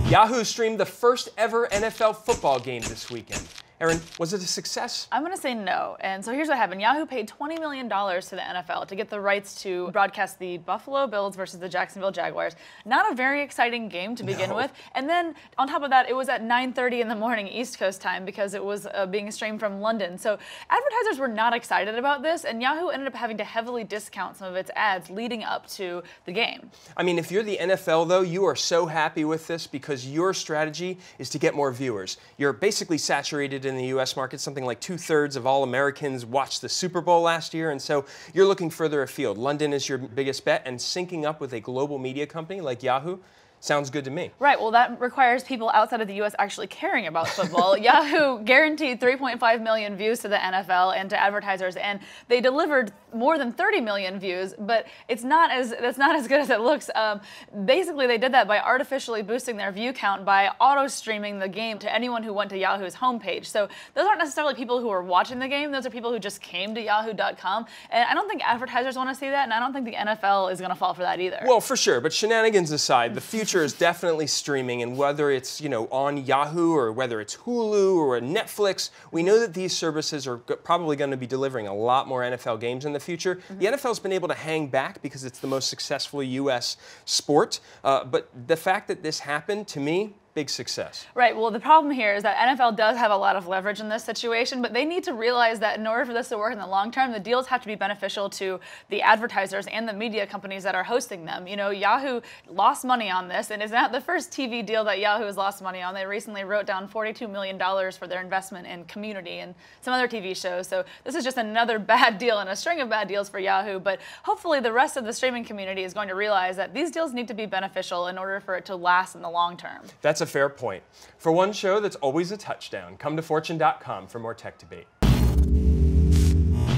Yahoo streamed the first ever NFL football game this weekend. Erin, was it a success? I'm going to say no. And so here's what happened. Yahoo paid $20 million to the NFL to get the rights to broadcast the Buffalo Bills versus the Jacksonville Jaguars. Not a very exciting game to begin with. And then on top of that, it was at 9:30 in the morning East Coast time because it was being streamed from London. So advertisers were not excited about this, and Yahoo ended up having to heavily discount some of its ads leading up to the game. I mean, if you're the NFL, though, you are so happy with this because your strategy is to get more viewers. You're basically saturated in the U.S. market. Something like 2/3 of all Americans watched the Super Bowl last year, and so you're looking further afield. London is your biggest bet, and syncing up with a global media company like Yahoo sounds good to me. Right, well that requires people outside of the U.S. actually caring about football. Yahoo guaranteed 3.5 million views to the NFL and to advertisers, and they delivered more than 30 million views, but that's not as good as it looks. Basically, they did that by artificially boosting their view count by auto-streaming the game to anyone who went to Yahoo's homepage. So those aren't necessarily people who are watching the game, those are people who just came to yahoo.com, and I don't think advertisers want to see that, and I don't think the NFL is going to fall for that either. Well, for sure, but shenanigans aside, the future is definitely streaming, and whether it's, on Yahoo or whether it's Hulu or Netflix, we know that these services are probably going to be delivering a lot more NFL games in the future. The NFL's been able to hang back because it's the most successful U.S. sport, but the fact that this happened, to me, big success. Right, well the problem here is that NFL does have a lot of leverage in this situation, but they need to realize that in order for this to work in the long term, the deals have to be beneficial to the advertisers and the media companies that are hosting them. Yahoo lost money on this, and it's not the first TV deal that Yahoo has lost money on. They recently wrote down $42 million for their investment in Community and some other TV shows, so this is just another bad deal in a string of bad deals for Yahoo, but hopefully the rest of the streaming community is going to realize that these deals need to be beneficial in order for it to last in the long term. That's a fair point. For one show that's always a touchdown, come to fortune.com for more tech debate.